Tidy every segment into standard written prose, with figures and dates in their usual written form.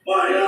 Ani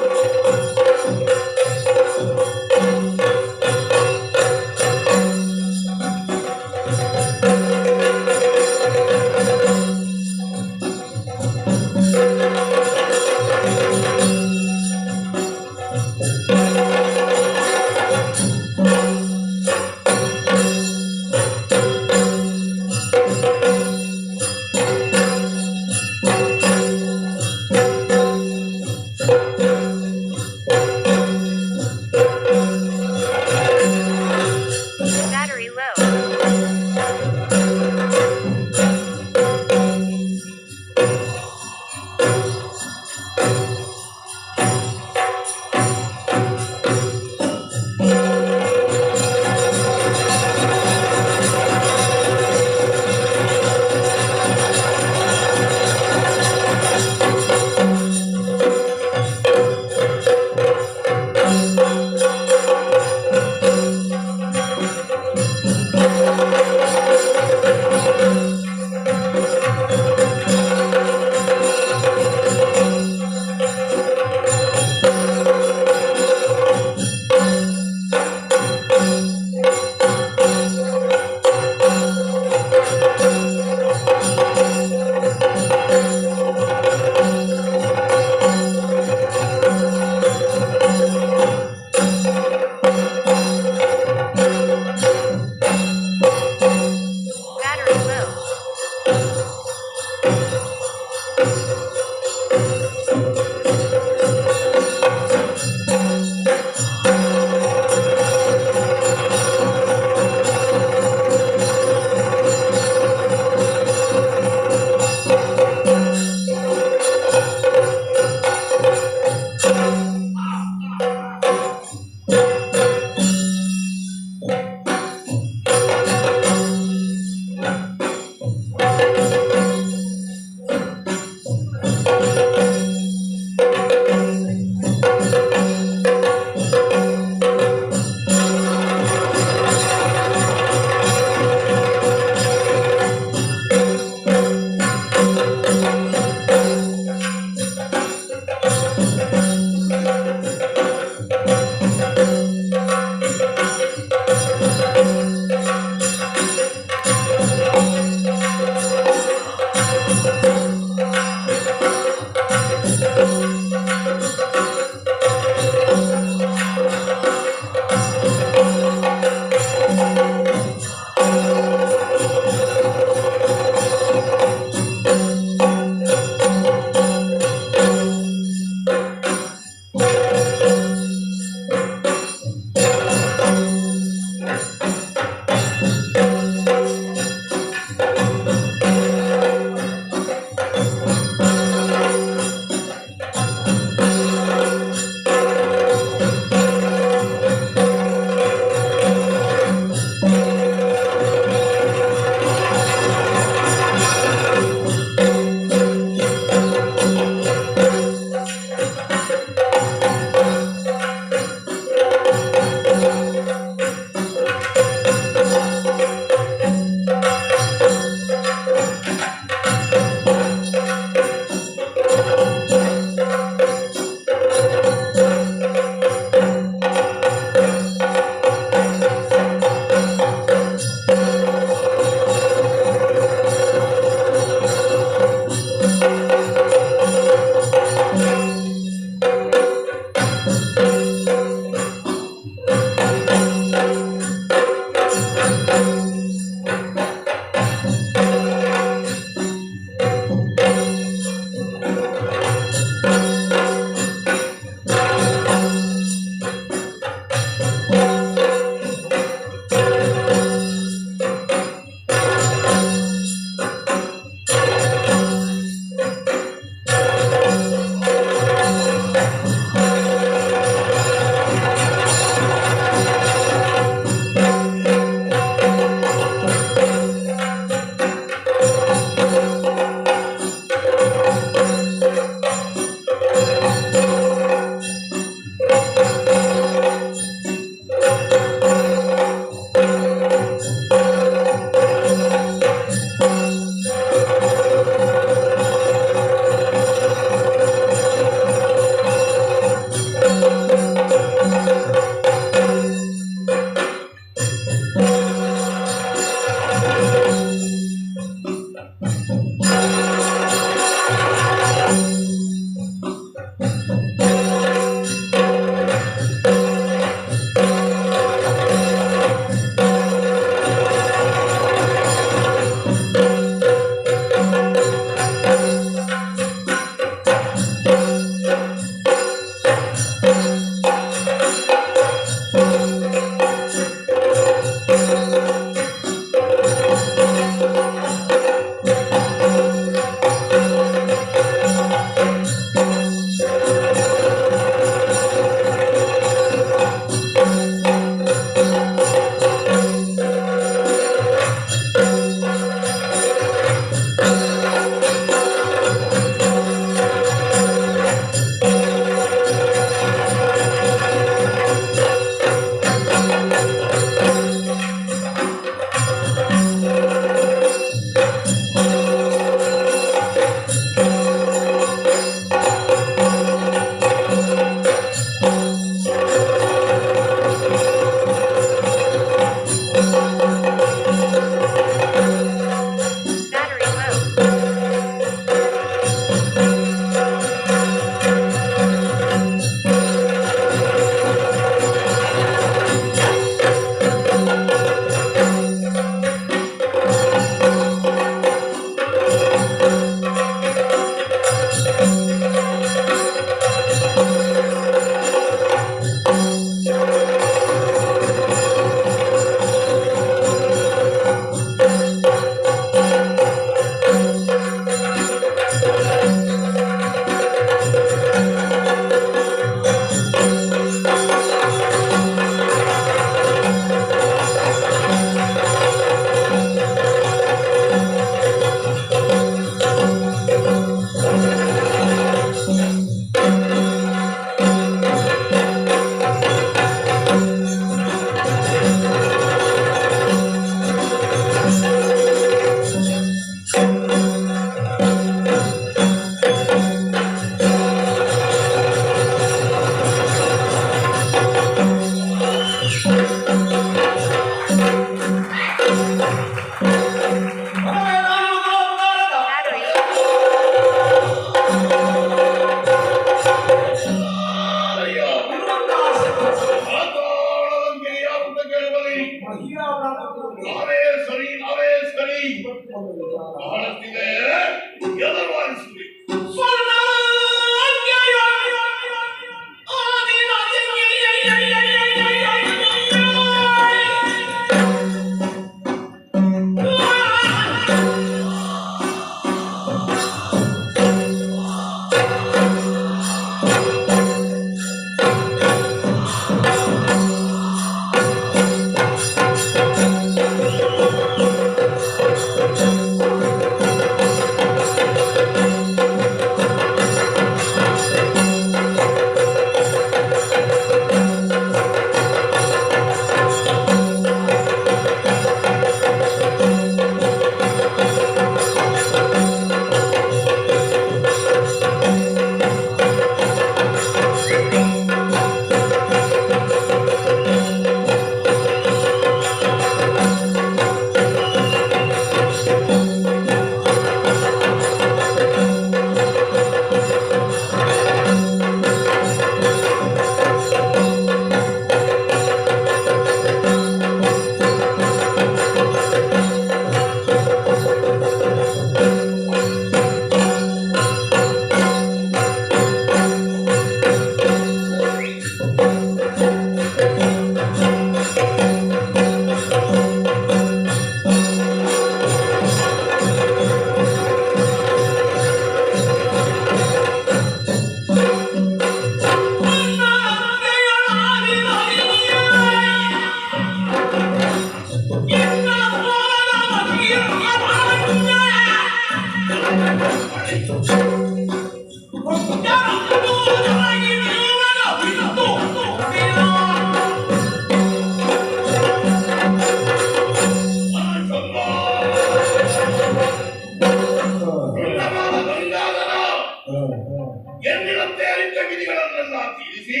ಎಂದಿನಂತೆ ಅರಿತ ವಿಧಿಗಳನ್ನೆಲ್ಲ ತಿಳಿಸಿ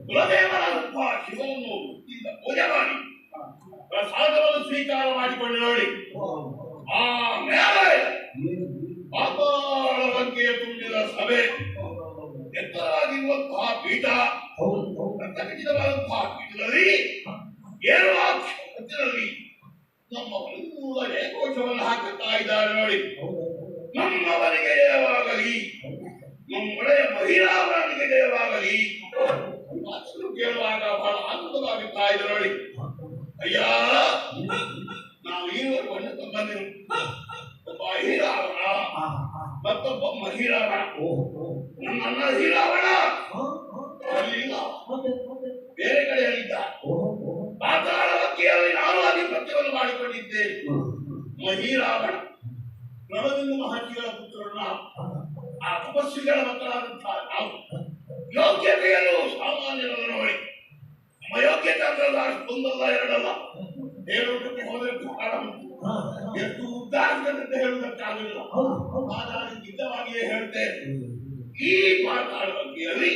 ಕುಲದೇವರಾದಂತಹ ಶಿವನನ್ನು ಭಕ್ತಿಯಿಂದ ಪೂಜೆ ಮಾಡಿ ಪ್ರಸಾದವನ್ನು ಸ್ವೀಕಾರ ಮಾಡಿಕೊಂಡು ನೋಡಿ. ಆಮೇಲೆ ಪಾತಾಳ ಲಂಕೆಯ ತುಂಬಿದ ಸಭೆ, ಎತ್ತರವಾಗಿರುವಂತಹ ಪೀಠ, ಖಚಿತವಾದಂತಹ ಪೀಠದಲ್ಲಿ ಏಳುವ ಕ್ಷೇತ್ರದಲ್ಲಿ ನಮ್ಮ ಮೂಲ ಏಕೋಶವನ್ನು ಹಾಕುತ್ತಾ ಇದ್ದಾರೆ ನೋಡಿ. ನಮ್ಮವರಿಗೆ ಜಯವಾಗಲಿ, ನಮ್ಮೊಡೆಯ ಮಹಿಳಾವರನಿಗೆ ಜಯವಾಗಲಿ ಕೇಳುವಾಗ ಬಹಳ ಆನಂದವಾಗುತ್ತಾ ಇದೆ ನೋಡಿ. ಅಯ್ಯ, ನಾವು ಈವರೆಗೂ ಬಂದಿರು ಒಬ್ಬ ಹೀರಾವಣ ಮತ್ತೊಬ್ಬ ಮಹಿರಾವಣ. ನನ್ನ ಹೀರಾವಣ ಅಲ್ಲಿಲ್ಲ, ಬೇರೆ ಕಡೆಯಲ್ಲಿದ್ದ. ಪಾತಾಳ ಲಂಕೆಯಲ್ಲಿ ನಾನು ಆಧಿಪತ್ಯವನ್ನು ಮಾಡಿಕೊಂಡಿದ್ದೇನೆ. ಮಹಿರಾವಣ ನಳದಿಂದ ಮಹರ್ಷಿಗಳ ಪುತ್ರರನ್ನ ಆ ತಪಸ್ವಿಗಳ ಮಕ್ಕಳಾದಂತಹ ನಾವು ಯೋಗ್ಯತೆಯನ್ನು ಸಾಮಾನ್ಯರನ್ನು ನೋಡಿ, ನಮ್ಮ ಯೋಗ್ಯತೆ ಅಂದ್ರೆ ಒಂದಲ್ಲ ಎರಡಲ್ಲ, ಹೇಳುವುದಕ್ಕೆ ಹೋದರೆ ಬಹಳ ಎಷ್ಟು ಉದ್ದ ಅಂತ ಹೇಳುವುದಕ್ಕಾಗಲಿಲ್ಲ. ಹಾಗಾಗಿ ನಿಜವಾಗಿಯೇ ಹೇಳ್ತೇನೆ, ಈ ಪಾತಾಳ ಲಂಕೆಯಲ್ಲಿ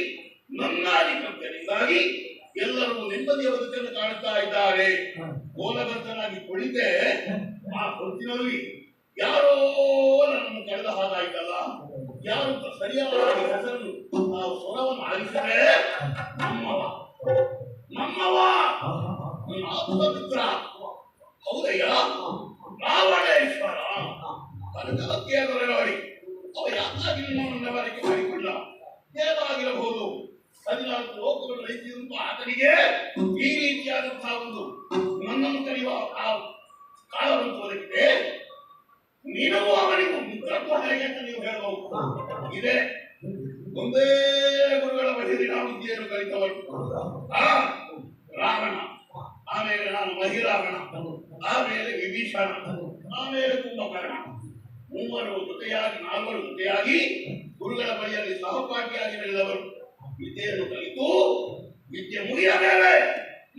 ನನ್ನ ಆಧಿಪತ್ಯದಿಂದಾಗಿ ಎಲ್ಲರೂ ನೆಮ್ಮದಿಯ ಬದುಕನ್ನು ಕಾಣುತ್ತಾ ಇದ್ದಾರೆ. ಗೋಲಗರ್ತನಾಗಿ ಕುಳಿತೆ ಆ ಹೊತ್ತಿನಲ್ಲಿ ಯಾರೋ ನನ್ನನ್ನು ಕಳೆದ ಹಾಗಾಯ್ತಲ್ಲ, ಯಾರು ಸರಿಯಾದ ಹೆಸರನ್ನು ನಾವು ಸ್ವರವನ್ನು ಆಲಿಸಿದರೆ ನಮ್ಮವ ನಮ್ಮವ ನನ್ನ ಆತ್ಮ ಮಿತ್ರ ಹೌದಯ್ಯ ರಾವಣೇಶ್ವರ ಕನಕಲಕ್ಕಿಯಾದರೆ ನೋಡಿ. ಅವ ಯಾಕಾಗಿ ನನ್ನವರಿಗೆ ಮಾಡಿಕೊಂಡ? ಏನಾಗಿರಬಹುದು? 14 ಲೋಕಗಳು ರೈತಿರುವಂತಹ ಆತನಿಗೆ ಈ ರೀತಿಯಾದಂತಹ ಒಂದು ನನ್ನನ್ನು ಕರೆಯುವ ಆ ಕಾಲವನ್ನು ತೋರಿಸಿದೆ. ನೀನೂ ಅವನಿಗೂ ಮಿತ್ರತ್ವ ಹೇಗೆ ಅಂತ ನೀವು ಹೇಳಬಹುದು. ಇದೆ ಒಂದೇ ಗುರುಗಳ ಬಳಿಯಲ್ಲಿ ನಾವು ವಿದ್ಯೆಯನ್ನು ಕಲಿತವರು. ರಾವಣ, ಆಮೇಲೆ ನಾನು ಮಹಿರಾವಣ, ಆಮೇಲೆ ವಿಭೀಷಣ, ಆಮೇಲೆ ಕುಂಭಕರ್ಣ, ಮೂವರು ಜೊತೆಯಾಗಿ ನಾಲ್ವರು ಜೊತೆಯಾಗಿ ಗುರುಗಳ ಬಳಿಯಲ್ಲಿ ಸಹಪಾಠಿಯಾಗಿ ನಡೆದವರು. ವಿದ್ಯೆಯನ್ನು ಕಲಿತು ವಿದ್ಯೆ ಮುಗಿದ ಮೇಲೆ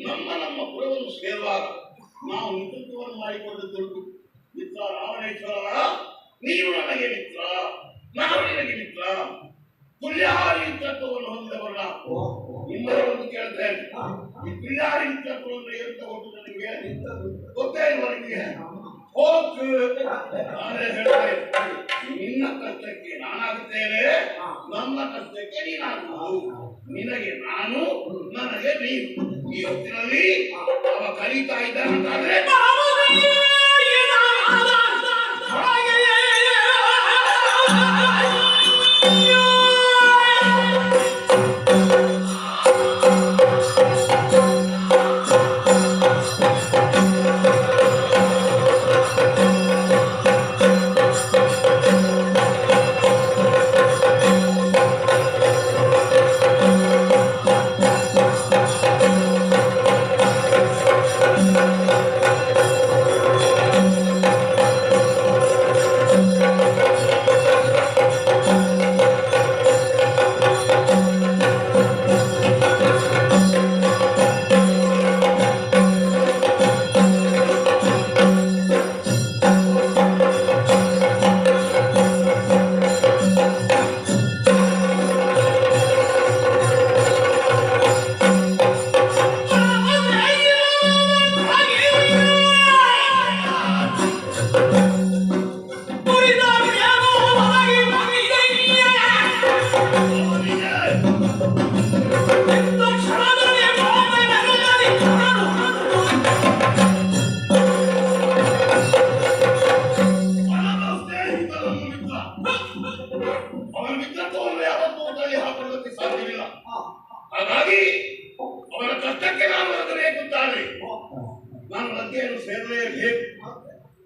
ನಮ್ಮ ಪುರವನ್ನು ಸೇರುವಾಗ ನಾವು ಮಿತ್ರತ್ವವನ್ನು ಮಾಡಿಕೊಂಡದ್ದು. ಮಿತ್ರ ರಾವಣೇಶ್ವರ, ನೀನು ನನಗೆ ಮಿತ್ರ, ನಾನು ನಿನಗೆ ಮಿತ್ರ, ತುಲ್ಯಹಾರಿ ಮಿತ್ರತ್ವವನ್ನು ಹೊಂದಿದವರ ನಿಮ್ಮನ್ನು ಕೇಳ್ತೇನೆ. ಈ ತುಲ್ಯಹಾರಿ ಮಿತ್ರತ್ವವನ್ನು ಏನು ತಗೊಂಡು ನನಗೆ ಗೊತ್ತೇ ಇಲ್ವ? ನಿಮಗೆ ನಾನೇ ಹೇಳ್ತೇನೆ, ನಿನ್ನ ಕಷ್ಟಕ್ಕೆ ನಾನಾಗುತ್ತೇನೆ, ನನ್ನ ಕಷ್ಟಕ್ಕೆ ನೀನಾಗುವುದು. ನಿನಗೆ ನಾನು, ನನಗೆ ನೀನು. ಈ ಹೊತ್ತಿನಲ್ಲಿ ಅವ ಕಲಿತಾ ಇದ್ದಾನಂತಾದ್ರೆ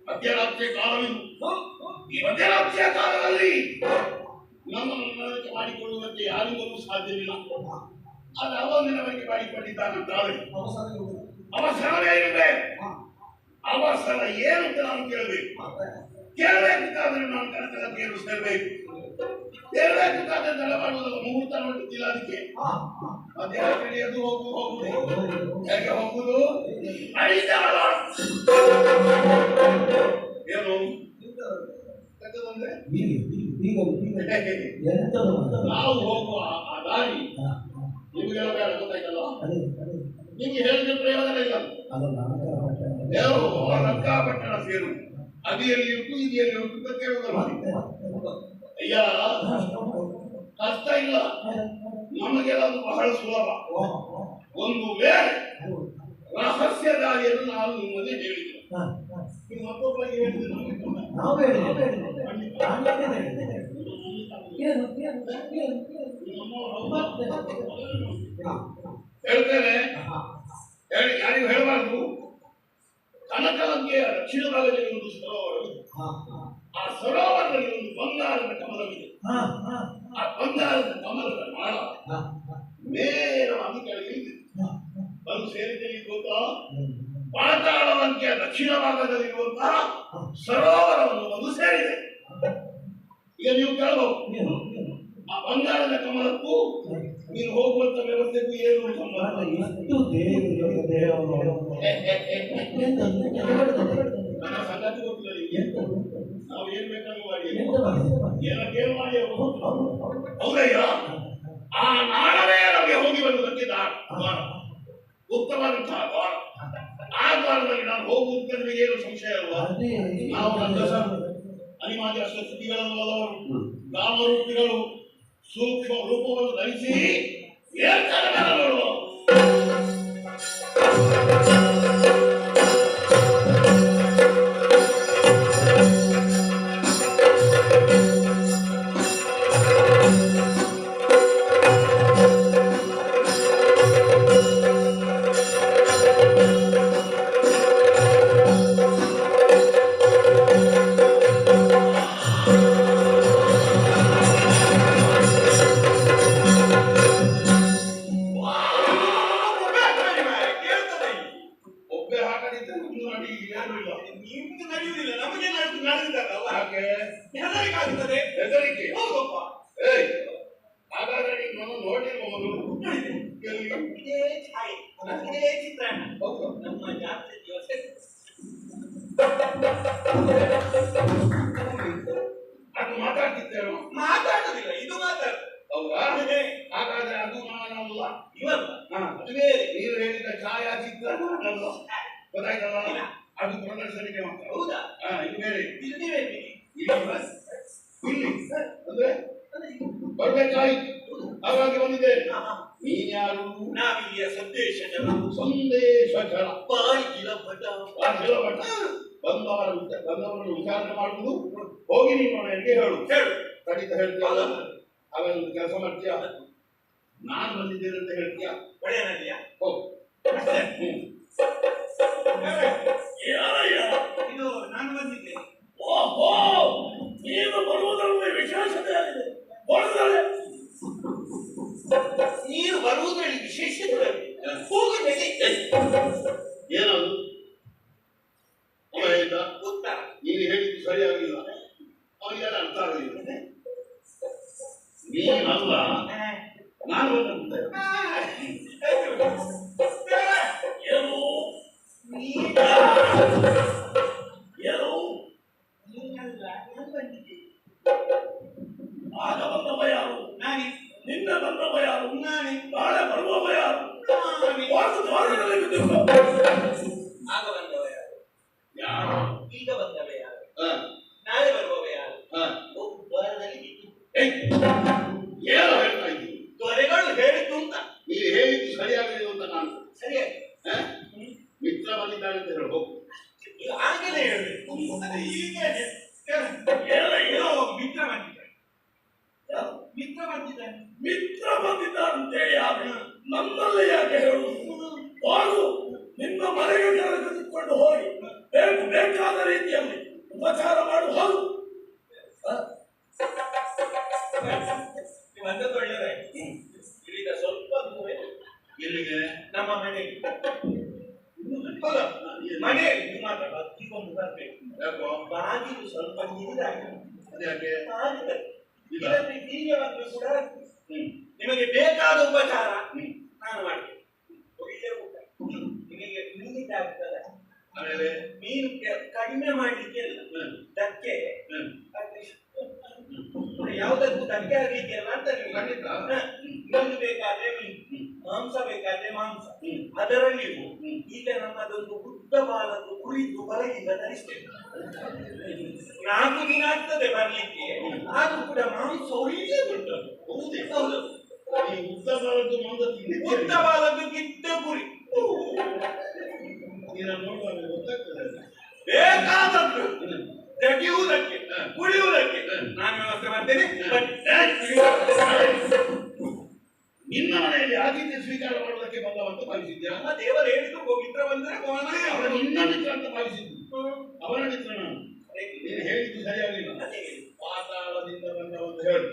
ಮಧ್ಯರಾತ್ರಿಯ ಕಾಲವಿದು. ಈ ಮಧ್ಯರಾತ್ರಿಯ ಕಾಲದಲ್ಲಿ ನಮ್ಮನ್ನು ಮನವರಿಕೆ ಮಾಡಿಕೊಳ್ಳುವುದಕ್ಕೆ ಯಾರಿಂದಲೂ ಸಾಧ್ಯವಿಲ್ಲ. ಆದರೆ ಅವನ ಮನವರಿಕೆ ಮಾಡಿಕೊಂಡಿದ್ದಾನಂತಾದ್ರೆ ಅವಸರವೇ ಇರಬೇಕು. ಅವಸರ ಏನು ಅಂತ ನಾನು ಕೇಳಬೇಕು. ಕೇಳಬೇಕಾದ್ರೆ ನಾನು ಕನಕಲಕ್ಕಿಯನ್ನು ಸೇರಬೇಕು. ಸೇರಬೇಕಾದ್ರೆ ತಡ ಮಾಡುವುದಲ್ಲ, ಮುಹೂರ್ತ ನೋಡುತ್ತಿಲ್ಲ ಅದಕ್ಕೆ. ಮತ್ತೆ ಯಾಕೆ ಹೋಗುದು ಹೇಗೆ ಹೋಗುದು ಏನು ನಾವು ಹೋಗುವ ಆ ದಾರಿ ನಿಮಗೆಲ್ಲ ಬೇಡ, ಗೊತ್ತಾಯ್ತಲ್ಲ? ನಿಮ್ಗೆ ಹೇಳಿದ ಪ್ರಯೋಜನ ಇಲ್ಲ. ಲಂಕಾಪಟ್ಟಣ ಸೇರು, ಅದಿಯಲ್ಲಿ ಉಂಟು ಇದೆಯಲ್ಲಿ ಉಂಟು ಕೇಳುವುದಲ್ಲ. ಅಯ್ಯ, ಕಷ್ಟ ಇಲ್ಲ, ನಮಗೆಲ್ಲ ಅದು ಬಹಳ ಸುಲಭ. ಒಂದು ವೇಳೆ ರಹಸ್ಯ ದಾರಿಯನ್ನು ನಾವು ನಿಮ್ಮಲ್ಲಿ ಹೇಳಿದ್ದೇವೆ, ನಿಮ್ಮ ಮತ್ತೊಬ್ಬರಿಗೆ ಹೇಳಿದ್ರೆ ಹೇಳ್ತೇನೆ. ಯಾರಿಗೂ ಹೇಳಬಾರದು. ಕನಕಲಂಕೆಯ ದಕ್ಷಿಣ ಭಾಗದಲ್ಲಿ ಒಂದು ಸರೋವರವಿದೆ. ಆ ಸರೋವರದಲ್ಲಿ ಒಂದು ಬಂಗಾರದ ಕಮಲವಿದೆ. ಆ ಬಂಗಾರದ ಕಮಲದ ನಾಳ ನೇರವಾಗಿ ಕೆಳಗೆ ಇದೆ. ಅದು ಸೇರಿದ್ದೇನೆ ಗೊತ್ತಾ? ಪಾತಾಳಲಂಕೆಯ ದಕ್ಷಿಣ ಭಾಗದಲ್ಲಿರುವಂತಹ ಸರೋವರವನ್ನು ಅದು ಸೇರಿದೆ. ಈಗ ನೀವು ಕೇಳಬಹುದು, ಆ ಬಂಗಾರದ ಕಮಲಕ್ಕೂ ನೀನು ಹೋಗುವಂತ ವ್ಯವಸ್ಥೆಗೂ ಏನು ಸಂಬಂಧ? ನನ್ನ ಸಂಗತಿ ಗೊತ್ತಿಲ್ಲ ನಿಮಗೆ. ನಾವು ಏನ್ ಬೇಕಾದ್ರೂ ಮಾಡಿ ಏನಕ್ಕೇನು ಮಾಡಿ ಹೌದಯ್ಯ. ಆ ನಾಳವೇ ನಮಗೆ ಹೋಗಿ ಬರುವುದಕ್ಕೆ ದ್ವಾರ, ಉತ್ತಮವಾದಂತಹ ದ್ವಾರ. ಆ ದ್ವಾರದಲ್ಲಿ ನಾನು ಹೋಗುವುದಕ್ಕೆ ಏನು ಸಂಶಯ ಅಲ್ವಾ? ನಾವು ಅನಿಮಾದಿ ಅಷ್ಟಸ್ಥಿತಿಗಳಲ್ಲವರು ನಾಮರೂಪಿಗಳು ಸೂಕ್ಷ್ಮ ರೂಪವನ್ನು ಧರಿಸಿ ನೋಡುವ ಹೆದರಿಕೆ. ಹಾಗಾದ್ರೆ ನೀವು ನಾನು ನೋಡಿರ್ಬಹುದು. ಅದು ಮಾತಾಡ್ತಿದ್ದೇವೆ, ಮಾತಾಡುದಿಲ್ಲ, ಇದು ಮಾತಾಡ. ಹೌದಾ? ಹಾಗಾದ್ರೆ ಅದು ನಾನಲ್ಲ, ಇವಲ್ಲ. ನೀವು ಹೇಳಿದ ಛಾಯಾಚಿತ್ರ ಗೊತ್ತಾಯ್ತಲ್ಲ, ಅದು ಪ್ರದರ್ಶನಕ್ಕೆ ಮಾತ್ರ. ಹೌದಾ? ಇದು ಬೇರೆ. ಇಲ್ಲಿ ಅಂದ್ರೆ ಬರ್ಬೇಕಾಯ್ತು, ಹಾಗಾಗಿ ಬಂದಿದ್ದೇನೆ. ನೀನ್ಯಾರು? ನಾವಿಲ್ಲಿಯ ಸಂದೇಶಕರ. ಬಂದವರನ್ನು ವಿಚಾರಣೆ ಮಾಡುವುದು. ಹೋಗಿ ನಿಮ್ಮ ಮನೆಗೆ ಹೇಳು. ಖಂಡಿತ ಹೇಳ್ತೀಯಲ್ಲ? ಆಮೇಲೆ ಒಂದು ಕೆಲಸ ಮಾಡ್ತೀಯ, ನಾನು ಬಂದಿದ್ದೇನೆ ಅಂತ ಹೇಳ್ತೀಯ. ಹೋಗು. ಇದು ನಾನು ಬಂದಿದ್ದೇನೆ. ಓಹೋ, ನೀನು ಬರುವುದರಲ್ಲಿ ವಿಶೇಷತೆ ಆಗಿದೆ. ನೀನು ಬರುವುದರಲ್ಲಿ ವಿಶೇಷತೆ ಏನದು? ಉತ್ತರ ನೀನು ಹೇಳಿದ್ದು ಸರಿಯಾಗಿಲ್ಲ, ಅವನಿಗೆಲ್ಲ ಅರ್ಥ ಆಗಲಿಲ್ಲ. ನೀನಲ್ಲ, ನಾನು ಏನು ಆಗ ಬಂದವ ಯಾರು? ನಾನೇ. ನಿನ್ನ ಬಂದವ ಯಾರು? ನಾನೇ. ನಾಳೆ ಬರುವವ ಯಾರು? ಆಗ ಬಂದವ ಯಾರು? ಯಾರು? ಈಗ ಬಂದವ ಯಾರು? ನಾಳೆ ಬರುವವ ಯಾರು? ದ್ವಾರದಲ್ಲಿ ಬಿದ್ದು ಏನೋ ಹೇಳ್ತಾ ಇದ್ದೀನಿ. ತ್ವರೆಗಳು ಹೇಳಿದ್ದು ಅಂತ ನೀವು ಹೇಳಿದ್ದು ಸರಿಯಾಗಲಿಲ್ಲ ಅಂತ ನಾನು ಸರಿಯಾಗಿ ಮಿತ್ರ ಬಂದಿದ್ದಾನೆ ಅಂತ ಹೇಳಿ ಹೋಗು. ಆಗಲೇ ಹೇಳಬೇಕು. ಈಗ ಏನೋ ಮಿತ್ರ ಬಂದಿದ್ದಾನೆ. ಮಿತ್ರ ಬಂದಿದ್ದಾನೆ, ಮಿತ್ರ ಬಂದಿದ್ದಾನಂತೇಳಿ ಯಾರು? ನನ್ನಲ್ಲಿ ಯಾಕೆ ಹೇಳುವುದು? ಹೋಗು, ನಿನ್ನ ಮನೆಗೆ ಕರೆದುಕೊಂಡು ಹೋಗಿ ಬೇಕಾದ ರೀತಿಯಲ್ಲಿ ಉಪಚಾರ ಮಾಡು. ಹೋಗು. ಬಂದದ್ದು ಒಳ್ಳೆಯದಾಯ್ತು. ಇಲ್ಲಿಂದ ಸ್ವಲ್ಪ ದೂರ. ಎಲ್ಲಿಗೆ? ನಮ್ಮ ಮನೆಗೆ. ಮನೆಯಲ್ಲಿ ಮಾತಾಡ ಹಿಡ್ಕೊಂಡು ಬರ್ಬೇಕು. ಯಾಕೋ ಬಾಗಿಲು ಸ್ವಲ್ಪ ನೀರಾಗಿ ಅದ್ಯಾಕೆ ಆಗಿದೆ. ಇಲ್ಲ ಇದರಲ್ಲಿ ಬೀಗವನ್ನು ಕೂಡ ನಿಮಗೆ ಬೇಕಾದ ಉಪಚಾರ ನಾನು ಮಾಡ್ತೇನೆ. ಒಳ್ಳೆ ಊಟ ನಿಮಗೆ ಮೀನಿದ್ದಾಗ್ತದೆ. ಆಮೇಲೆ ಮೀನು ಕಡಿಮೆ ಮಾಡ್ಲಿಕ್ಕೆ ಇಲ್ಲ, ಧಕ್ಕೆ ಯಾವ್ದಕ್ಕೂ ಧಕ್ಕೆ ಆಗಿದೆಯಲ್ಲ ಅಂತ ನೀವು ಖಂಡಿತ ಇನ್ನೊಂದು ಬೇಕಾದ್ರೆ ಮೀನು, ಮಾಂಸ ಬೇಕಾದ್ರೆ ಮಾಂಸ. ಅದರಲ್ಲಿಯೂ ಈಗ ನಮ್ಮದೊಂದು ಬುದ್ಧ ಬಾಲದ್ದು ಕುರಿತು ಹೊರಗಿಂದ ತರಿಸ್ತೇವೆ. 4 ದಿನ ಆಗ್ತದೆ ಬರ್ಲಿಕ್ಕೆ, ಆದ್ರೂ ಕೂಡ ಮಾಂಸ ಒಳ್ಳೆ ಉಂಟು. ಹೌದು, ಈ ಉದ್ದ ಬಾಲದ್ದು ಮಂದ ಬುದ್ಧ ಬಾಲದ್ದು ಗಿಡ್ಡ ಕುರಿ ನೋಡುವಾಗ ಗೊತ್ತಾಗ್ತದೆ. ಬೇಕಾದದ್ದು ತೆಗೆಯುವುದಕ್ಕೆ ಕುಡಿಯುವುದಕ್ಕೆ ನಾನು ವ್ಯವಸ್ಥೆ ಮಾಡ್ತೇನೆ. ನಿನ್ನ ಮನೆಯಲ್ಲಿ ಆತಿಥ್ಯ ಸ್ವೀಕಾರ ಮಾಡುವುದಕ್ಕೆ ಬಂದವಂತ ಭಾವಿಸಿದ್ಯಾ? ನಮ್ಮ ದೇವರು ಹೇಳಿದ್ದು ಗೋಮಿತ್ರ ಬಂದರೆ ಅವರ ನಿನ್ನ ಮಿತ್ರ ಅಂತ ಭಾವಿಸಿದ್ದು. ಅವನ ಮಿತ್ರ ನಾನು. ನೀನು ಹೇಳಿದ್ದು ಸರಿಯಾಗಲಿಲ್ಲ. ಪಾತಾಳದಿಂದ ಬಂದವಂತ ಹೇಳು.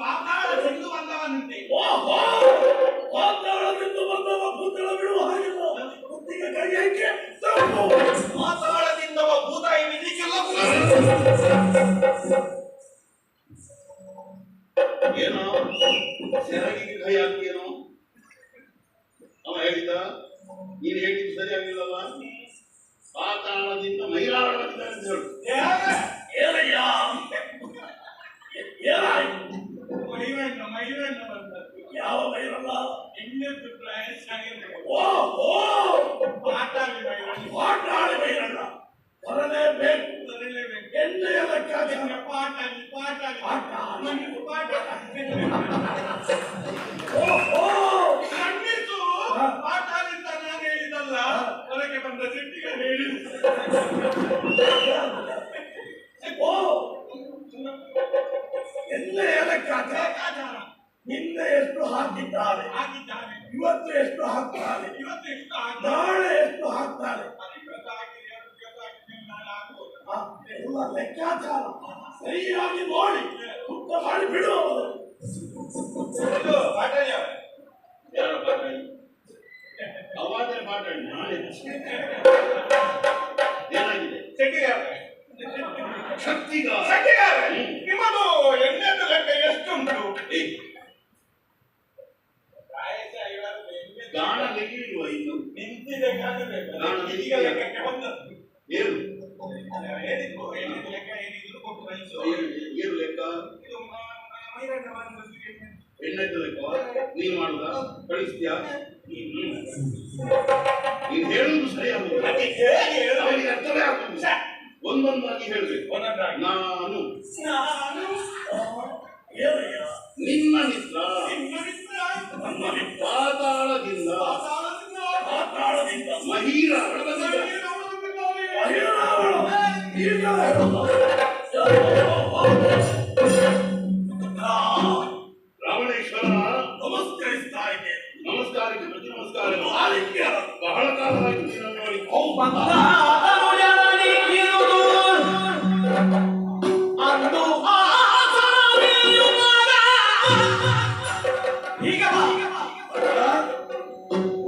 ಪಾತಾಳದಿಂದ ಬಂದವನಂತೆ. ಪಾತಾಳದಿಂದ ಬಂದವ ಭೂತಳ ಬಿಡುವ ಹಾಗಿಲ್ಲ. ಬುದ್ಧಿಗೆ ಕೈ ಹಾಕಿ ಪಾತಾಳದಿಂದ ಭೂತ ಇಳಿಲಿಕ್ಕೆಲ್ಲ ಏನೋ ಸೆರಗಿಗೆ ಕೈ ಹಾಕ್ತೀನೋ ಅವ ಹೇಳಿದ. ನೀನು ಹೇಳಿದ್ದು ಸರಿಯಾಗಿಲ್ಲಲ್ಲ. ಪಾತಾಳದಿಂದ ಮೈಲಾಳ ಬಂದಿದ್ದಾನೆ ಅಂತ ಹೇಳು. ಏನಯ್ಯ ಮೈರಣ್ಣ ಬಂದದ್ದು. ಯಾವ ಮೈರಲ್ಲ? ಇನ್ನೊಂದು ಪ್ರಯಾಸ ಪಾಟಾಳಿ ಮೈರಣ್ಣ ಬರಲೇಬೇಕು. ಎಣ್ಣೆಯ ಲೆಕ್ಕಾಚಾರ ಪಾಟಾಳಿ ಖಂಡಿತು ಪಾಟಾಳಿ ಅಂತ ನಾನು ಹೇಳಿದಲ್ಲ, ಹೊರಗೆ ಬಂದ ಸಿಟ್ಟಿಗೆ ಹೇಳಿದ. ಎಣ್ಣೆಯ ಲೆಕ್ಕಾಚಾರ ನಿನ್ನೆ ಎಷ್ಟು ಹಾಕಿದ್ದಾರೆ, ಇವತ್ತು ಎಷ್ಟು ಹಾಕ್ತಾರೆ, ನಾಳೆ ಎಷ್ಟು ಹಾಕ್ತಾರೆ ಎಲ್ಲ ಲೆಕ್ಕಾಚಾರ ಸರಿಯಾಗಿ ನೋಡಿ ಉತ್ತ ಮಾಡಿ ಬಿಡು. ಯಾರು ಪಾಟಾಳಿ? ಅವಾದ್ರೆ ಪಾಟಾಳಿ ನಾಳೆ ಏನಾಗಿದೆ? ಶಕ್ತಿಗಾರ ನಿಮ್ಮದು ಎಣ್ಣೆದು ಲೆಕ್ಕ ಎಷ್ಟುಂಟು? ಗಾಣ ಲೆಕ್ಕಿಲ್ವ ಇನ್ನು? ನಿಂತಿದೆ ಈಗ ಲೆಕ್ಕಕ್ಕೆ ಬಂದದ್ದು ಏನು ಹೇಳಿದ್ರು. ಎಣ್ಣೆದು ಲೆಕ್ಕ ಏನಿದ್ರು ಕೊಟ್ಟು ಕಳಿಸು. ಏನು ಲೆಕ್ಕ? ಇದು ಮೈರಣ್ಣ ಬಂದದ್ದು ಎಣ್ಣೆದು ಲೆಕ್ಕ ನೀನು ಮಾಡುದ ಕಳಿಸ್ತೀಯಾ? ನೀನು ಹೇಳುವುದು ಸರಿಯಾಗುವುದು ಅವನಿಗೆ ಅರ್ಥವೇ ಆಗುವುದು. ಒಂದೊಂದಾಗಿ ಹೇಳ್ಬೇಕು. ನಾನು ನಿನ್ನ ಮಿತ್ರ ಪಾತಾಳದಿಂದ ರಾವಣೇಶ್ವರ ನಮಸ್ಕರಿಸ್ತಾ ಇದ್ದೇನೆ. ನಮಸ್ಕಾರಕ್ಕೆ ಪ್ರತಿ ನಮಸ್ಕಾರ. ಬಹಳ ಕಾಲವಾಯಿತು ನೀನು ನೋಡಿ.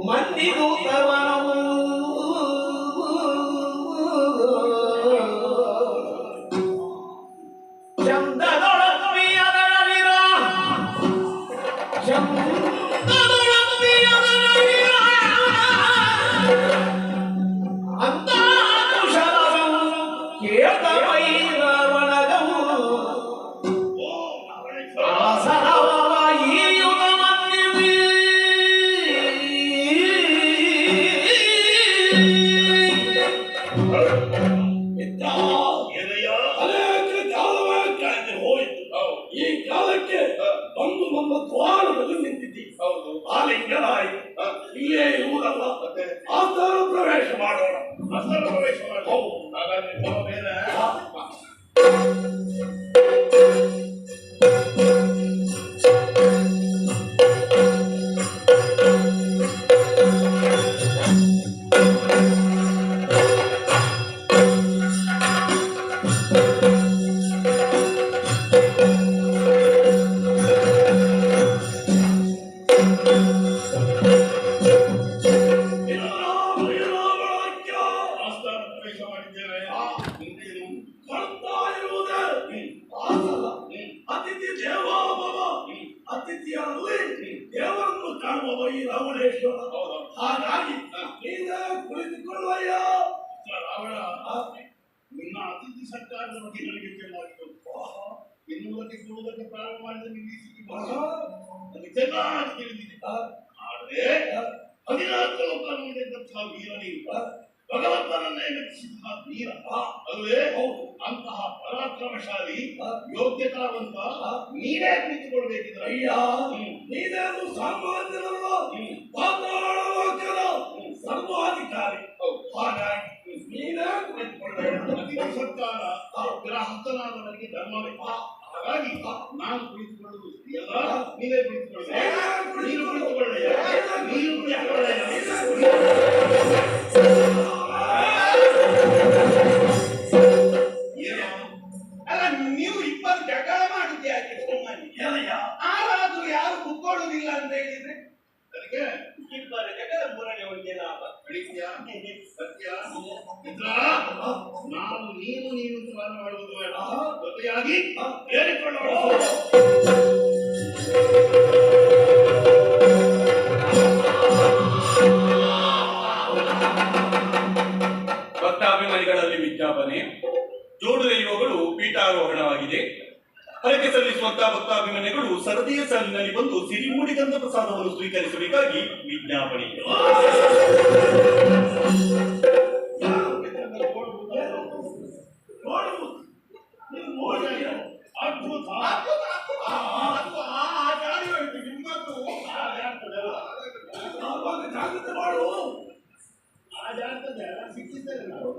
ಮಂದಿಗೂ ಈ ಕಾಲಕ್ಕೆ ಬಂದು ನಮ್ಮ ದ್ವಾರದಲ್ಲಿ ನಿಂತಿದ್ದೀವಿ. ಆಲಿಂಗನಾಯಿ ಇಲ್ಲೇ ಇರುವುದಲ್ಲ, ಆಸ್ಥಾನ ಪ್ರವೇಶ ಮಾಡೋಣ. ಆಸ್ಥಾನ ಪ್ರವೇಶ ಮಾಡೋಣ. ಹಾಗಾದ್ರೆ ಬೇರೆ ನನಗೆ ಚೆನ್ನಾಗಿ ಗೊತ್ತು. ಎನ್ನುವುದಕ್ಕೆ ಕೊಡುವುದಕ್ಕೆ ಪ್ರಾರಂಭ ಮಾಡಿದ ನಿಲ್ಲಿಸಿ ನನಗೆ ಚೆನ್ನಾಗಿ ತಿಳಿದಿದೆ. ಆದರೆ 14 ಲೋಕಗಳಿದ್ದಂತಹ ವೀರ ನೀವು, ಭಗವಂತನನ್ನೇ ಮೆಚ್ಚಿಸಿದ ವೀರ ಅದುವೇ ಅಂತಹ ಪರಾಕ್ರಮಶಾಲಿ ಯೋಗ್ಯತಾವಂತ ನೀನೇ ಕುಳಿತುಕೊಳ್ಬೇಕಿದ್ರೆ ಅಯ್ಯ, ನೀನೇನು ಸಾಮಾನ್ಯನಲ್ಲ, ಪಾತಾಳ ಲೋಕದ ಸರ್ವಾಧಿಕಾರಿ. ಹಾಗಾಗಿ ನೀನೇ ಕುಳಿತುಕೊಳ್ಳಬೇಕು. ಅತಿಥಿ ಸರ್ಕಾರ ಗ್ರಾಹಕನಾದವನಿಗೆ ಧರ್ಮವೇ. ಹಾಗಾಗಿ ನಾನು ಕುಳಿತುಕೊಳ್ಳುವುದು ಎಲ್ಲ, ನೀವೇ ಕುಳಿತುಕೊಳ್ಳಬೇಕು. ನೀನು ಕುಳಿತುಕೊಳ್ಳಯ್ಯ, ನೀನು ಕುಳಿತುಕೊಳ್ಳಯ್ಯ. ಅಲ್ಲ, ನೀವು ಇಬ್ಬರು ಜಗಳ ಮಾಡಿದ್ದೆ ಯಾಕೆ ಸುಮ್ಮನೆ? ಆರಾದ್ರೂ ಯಾರು ಕುತ್ಕೊಳ್ಳುವುದಿಲ್ಲ ಅಂತ ಹೇಳಿದ್ರೆ ಅದಕ್ಕೆ ಇಬ್ಬರ ಜಗಳ ಮೂರನೇ ಒಂದೇ ಲಾಭ. ಸತ್ಯ ಮಿತ್ರ, ನಾವು ನೀನು ನೀನು ಸ್ನಾನ ಮಾಡುವುದು ಬೇಡ, ಜೊತೆಯಾಗಿ ಹೇಳಿಕೊಳ್ಳೋಣ. ಭಕ್ತಾಭಿಮಾನಿಗಳಲ್ಲಿ ವಿಜ್ಞಾಪನೆ. ಜೋಡು ದೈವಗಳು ಪೀಠಾರೋಹಣವಾಗಿದೆ. ಹರಕೆ ಸಲ್ಲಿಸುವಂತಹ ಭಕ್ತಾಭಿಮಾನಿಗಳು ಸರದಿಯ ಸಾಲಿನಲ್ಲಿ ಬಂದು ಸಿರಿಮೂಡಿಗಂಧ ಪ್ರಸಾದವನ್ನು ಸ್ವೀಕರಿಸಬೇಕಾಗಿ ವಿಜ್ಞಾಪನೆ. ಅದ್ಭುತ. ಜಾಗ್ರತೆ ಮಾಡು. ಆ ಜಾಗದ ಸಿಕ್ಕಿದ್ದೇನೆ ನಾವು.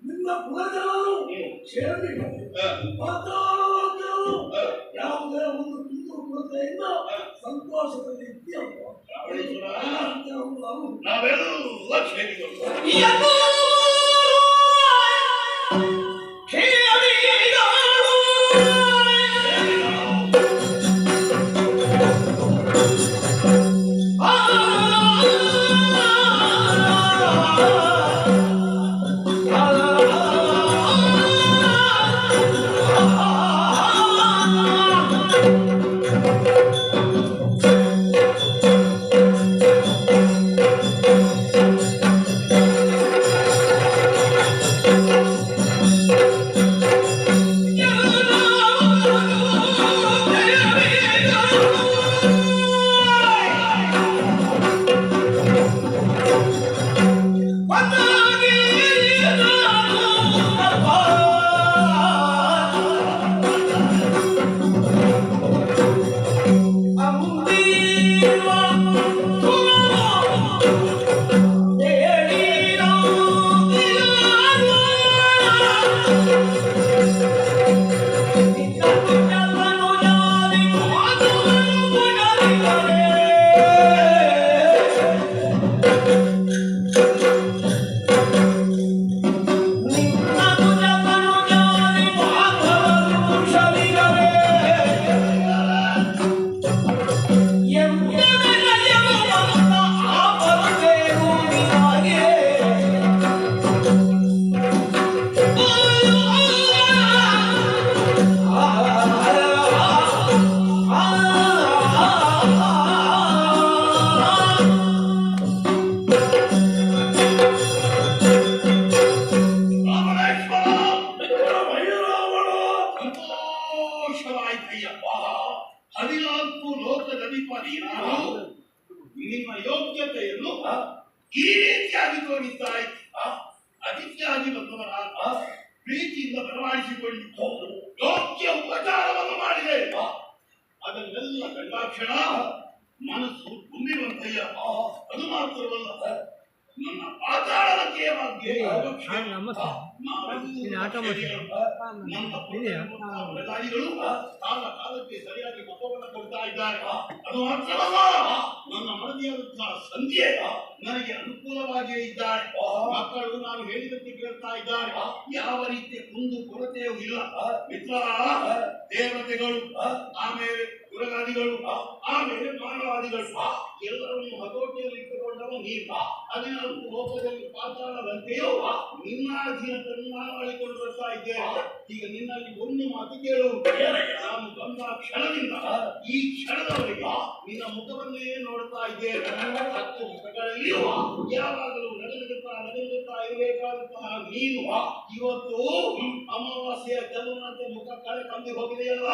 ನಿನ್ನ ಪುರಜನರು ಯಾವುದೇ ಒಂದು ಕುಂದು ಕೊರತೆಯಿಂದ ಸಂತೋಷದಲ್ಲಿ ನಾವೆಲ್ಲ ಕ್ಷೇಮಿಗಳು. ಸಂತೋಷವಾಯ್ತಯ್ಯಪ್ಪ. 14 ಲೋಕದಧಿಪತಿ ನಾನು ನಿಮ್ಮ ಯೋಗ್ಯತೆಯನ್ನು ಈ ರೀತಿಯಾಗಿ ತೋರಿಸ್ತಾ ಇದ್ದ ಅತಿಥಿಯಾಗಿ ಬಂದವರಾದ ಪ್ರೀತಿಯಿಂದ ಬರಮಾಡಿಸಿಕೊಂಡಿದ್ದು ಯೋಗ್ಯ ಉಪಚಾರವನ್ನು ಮಾಡಿದೆ. ಅದನ್ನೆಲ್ಲ ಕಂಡಾಕ್ಷಣ ಮನಸ್ಸು ತುಂಬಿರುವಂತಯ್ಯ. ಅದು ಮಾತ್ರವಲ್ಲ, ನನ್ನ ಪಾತಾಳಕ್ಕೆ ಪ್ರಧಾನಿಗಳು ಕಾಲ ಕಾಲಕ್ಕೆ ಸರಿಯಾಗಿ ಮತವನ್ನು ಕೊಡ್ತಾ ಇದ್ದಾರೆ. ಅದು ಮಾತ್ರವಲ್ಲ, ನನ್ನ ಮನದಿಯಾದಂತಹ ಸಂಧ್ಯೆ ನನಗೆ ಅನುಕೂಲವಾಗಿಯೇ ಇದ್ದಾರೆ. ಮಕ್ಕಳು ನಾನು ಹೇಳಿದಂತೆ ಕೇಳ್ತಾ ಇದ್ದಾರೆ. ಯಾವ ರೀತಿಯ ಕುಂದು ಕೊರತೆಯೂ ಇಲ್ಲ. ಮಿತ್ರ, ದೇವತೆಗಳು, ಆಮೇಲೆ ಗುರುಗಾದಿಗಳು, ಆಮೇಲೆ ಮಾನವಾದಿಗಳು ಎಲ್ಲರನ್ನು ಹತೋಟಿಯಲ್ಲಿ ಇಟ್ಟುಕೊಂಡವ ನೀನು. 14 ಲೋಕದಲ್ಲಿ ಪಾತಾಳದಂತೆಯೂ ನಿನ್ನ ಅಧೀನವನ್ನು ನಾನು ಮಾಡಿಕೊಂಡು ಬರ್ತಾ ಇದ್ದೇನೆ. ಈಗ ನಿನ್ನಲ್ಲಿ ಒಂದು ಮಾತು ಕೇಳು. ನಾನು ಬಂದ ಕ್ಷಣದಿಂದ ಈ ಕ್ಷಣದವರೆಗೆ ನಿನ್ನ ಮುಖವನ್ನೇ ನೋಡ್ತಾ ಇದ್ದೇನೆ. 10 ಮುಖಗಳಲ್ಲಿಯೂ ಯಾವಾಗಲೂ ನಗನಗುತ್ತಾ ಇರಬೇಕಾದಂತಹ ನೀನು ಇವತ್ತು ಅಮಾವಾಸ್ಯೆಯ ಚಂದ್ರನಂತೆ ಮುಖ ಕಳೆ ಕಂದು ಹೋಗಿದೆಯಲ್ಲ.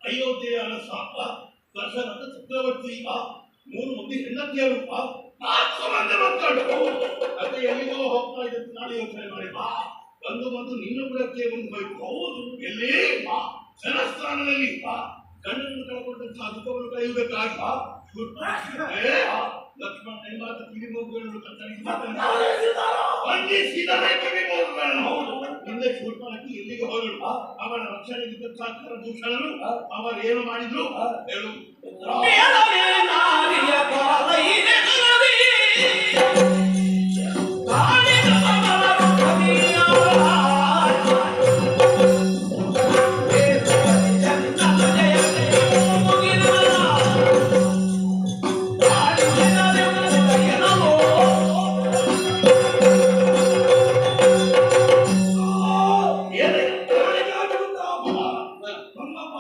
ಅಯೋಧ್ಯೆಯ ಅರಸ ದಶರಥ ಚಕ್ರವರ್ತಿ 3 ಮಂದಿ ಹೆಂಡತಿಯರು 4 ಮಂದಿ ಮಕ್ಕಳು. ಅದೇ ಎಲ್ಲಿಗೋ ಹೋಗ್ತಾ ಇದ್ದಂತೆ ನಾನು ಯೋಚನೆ ಮಾಡಿ ಬಂದು ನಿನ್ನ ಬುಡಕ್ಕೆ ಬಂದು ಹೋಯ್ತು. ಹೌದು, ಎಲ್ಲಿ ಜನಸ್ಥಾನದಲ್ಲಿ ಗಂಡನ್ನು ಕಳ್ಕೊಂಡಂತಹ ದುಃಖವನ್ನು ಕಳೆಯುವುದಕ್ಕಾಗಿ ಲಕ್ಷ್ಮಣ ನೇಮಾತ ಕಿವಿಮೂಗುಗಳನ್ನು ಹಿಂದೆ ಶೂರ್ಪಣಕ್ಕೆ ಎಲ್ಲಿಗೆ ಹೋದರು. ಅವರ ರಕ್ಷಣೆಗಿದ್ದಂತಹ ದೂಷಣರು ಅವರೇನು ಮಾಡಿದ್ರು ಹೇಳು.